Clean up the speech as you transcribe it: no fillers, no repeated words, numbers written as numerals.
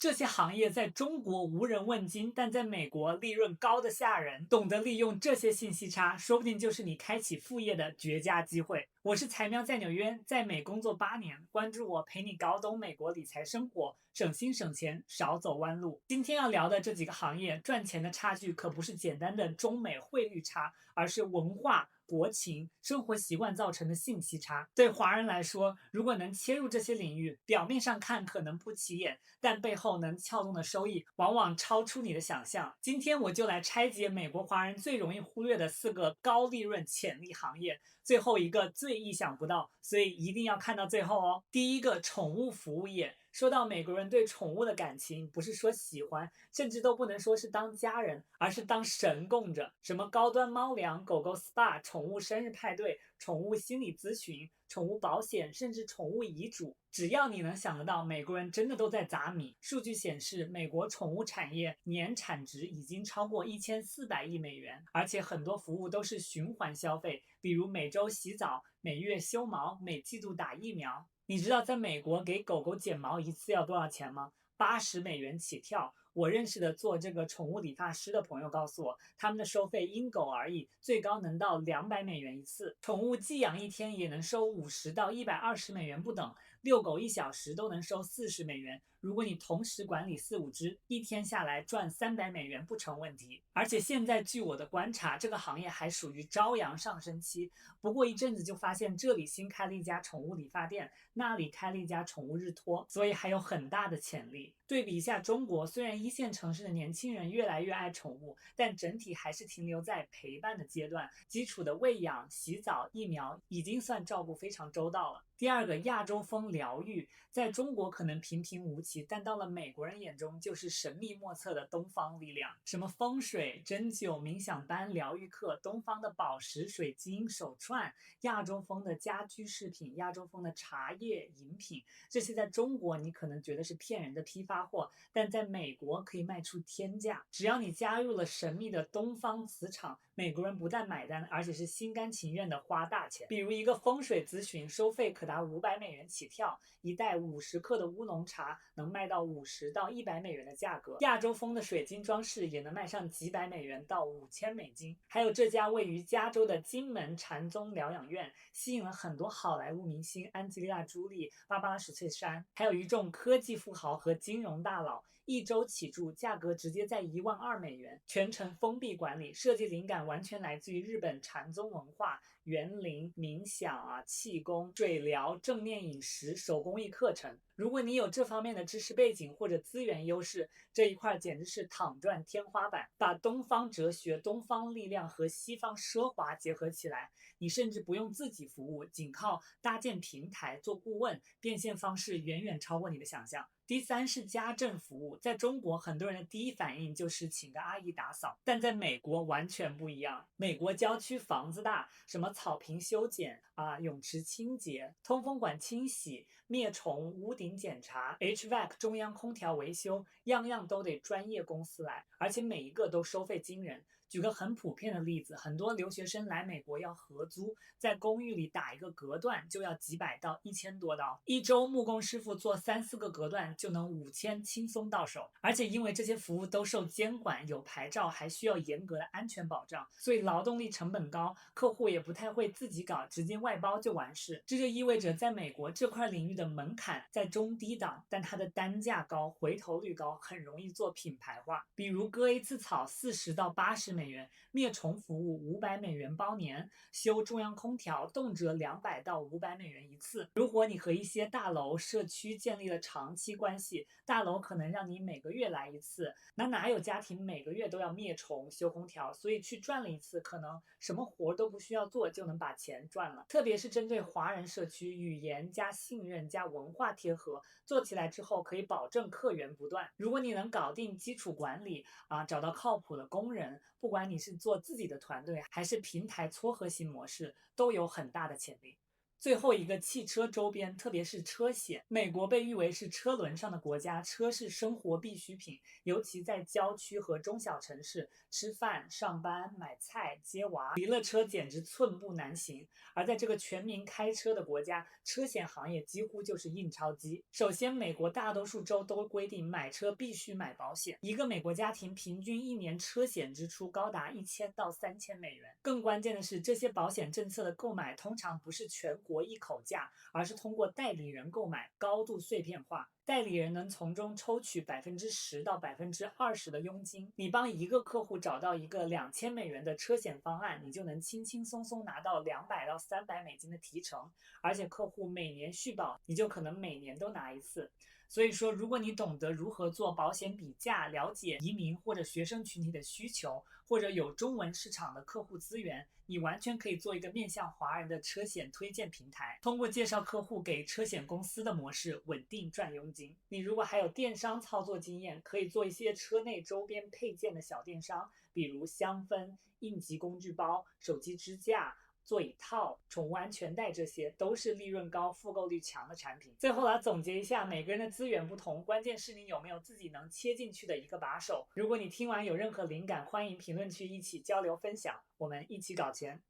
这些行业在中国无人问津，但在美国利润高的吓人。懂得利用这些信息差，说不定就是你开启副业的绝佳机会。我是财喵，在纽约，在美工作8年，关注我，陪你搞懂美国理财生活，省心省钱，少走弯路。今天要聊的这几个行业，赚钱的差距可不是简单的中美汇率差，而是文化、国情、生活习惯造成的信息差。对华人来说，如果能切入这些领域，表面上看可能不起眼，但背后能撬动的收益往往超出你的想象。今天我就来拆解美国华人最容易忽略的4个高利润潜力行业，最后一个最意想不到，所以一定要看到最后哦。第一个，宠物服务业。说到美国人对宠物的感情，不是说喜欢，甚至都不能说是当家人，而是当神供着。什么高端猫粮、狗狗 SPA、宠物生日派对、宠物心理咨询、宠物保险，甚至宠物遗嘱，只要你能想得到，美国人真的都在砸米。数据显示，美国宠物产业年产值已经超过1400亿美元，而且很多服务都是循环消费，比如每周洗澡、每月修毛、每季度打疫苗。你知道在美国给狗狗剪毛一次要多少钱吗？$80起跳。我认识的做这个宠物理发师的朋友告诉我，他们的收费因狗而异，最高能到$200一次。宠物寄养一天也能收50到120美元不等，遛狗1小时都能收40美元。如果你同时管理4、5只，一天下来赚300美元不成问题。而且现在据我的观察，这个行业还属于朝阳上升期。不过一阵子就发现这里新开了一家宠物理发店，那里开了一家宠物日托，所以还有很大的潜力。对比一下中国，虽然一线城市的年轻人越来越爱宠物，但整体还是停留在陪伴的阶段，基础的喂养、洗澡、疫苗已经算照顾非常周到了。第二个，亚洲风疗愈，在中国可能平平无奇，但到了美国人眼中就是神秘莫测的东方力量。什么风水、针灸、冥想班、疗愈课，东方的宝石、水晶、手串，亚洲风的家居饰品，亚洲风的茶叶、饮品，这些在中国你可能觉得是骗人的批发货，但在美国可以卖出天价。只要你加入了神秘的东方磁场，美国人不但买单，而且是心甘情愿的花大钱。比如一个风水咨询，收费可达500美元起跳，一袋50克的乌龙茶能卖到50到100美元的价格。亚洲风的水晶装饰也能卖上几百美元到5000美金。还有这家位于加州的金门禅宗疗养院，吸引了很多好莱坞明星安吉丽娜·朱莉、芭芭拉·史翠珊，还有一众科技富豪和金融大佬。1周起住，价格直接在12000美元，全程封闭管理，设计灵感完全来自于日本禅宗文化，园林、冥想气功、水疗、正念饮食、手工艺课程。如果你有这方面的知识背景或者资源优势，这一块简直是躺赚天花板。把东方哲学、东方力量和西方奢华结合起来，你甚至不用自己服务，仅靠搭建平台做顾问，变现方式远远超过你的想象。第三是家政服务，在中国很多人的第一反应就是请个阿姨打扫，但在美国完全不一样。美国郊区房子大，什么草坪修剪泳池清洁、通风管清洗、灭虫、屋顶检查、HVAC 中央空调维修，样样都得专业公司来，而且每一个都收费惊人。举个很普遍的例子，很多留学生来美国要合租，在公寓里打一个隔断就要几百到1000多刀，一周木工师傅做3、4个隔断就能5000轻松到手。而且因为这些服务都受监管，有牌照，还需要严格的安全保障，所以劳动力成本高，客户也不太会自己搞，直接外包就完事。这就意味着在美国这块领域的门槛在中低档，但它的单价高，回头率高，很容易做品牌化。比如割一次草40到80美元，灭虫服务500美元包年，修中央空调动辄200到500美元一次。如果你和一些大楼社区建立了长期关系，大楼可能让你每个月来一次，哪有家庭每个月都要灭虫修空调，所以去转了一次，可能什么活都不需要做就能把钱赚了。特别是针对华人社区，语言加信任加文化贴合，做起来之后可以保证客源不断。如果你能搞定基础管理找到靠谱的工人，不管你是做自己的团队还是平台撮合型模式，都有很大的潜力。最后一个，汽车周边，特别是车险。美国被誉为是车轮上的国家，车是生活必需品，尤其在郊区和中小城市，吃饭、上班、买菜、接娃，离了车简直寸步难行。而在这个全民开车的国家，车险行业几乎就是印钞机。首先，美国大多数州都规定买车必须买保险，一个美国家庭平均一年车险支出高达1000到3000美元。更关键的是，这些保险政策的购买通常不是全国一口价，而是通过代理人购买，高度碎片化。代理人能从中抽取10%到20%的佣金。你帮一个客户找到一个2000美元的车险方案，你就能轻轻松松拿到200到300美金的提成，而且客户每年续保，你就可能每年都拿一次。所以说，如果你懂得如何做保险比价，了解移民或者学生群体的需求，或者有中文市场的客户资源，你完全可以做一个面向华人的车险推荐平台，通过介绍客户给车险公司的模式稳定赚佣金。你如果还有电商操作经验，可以做一些车内周边配件的小电商，比如香氛、应急工具包、手机支架、座椅套、宠物安全带，这些都是利润高、复购率强的产品。最后来总结一下，每个人的资源不同，关键是你有没有自己能切进去的一个把手。如果你听完有任何灵感，欢迎评论区一起交流分享，我们一起搞钱。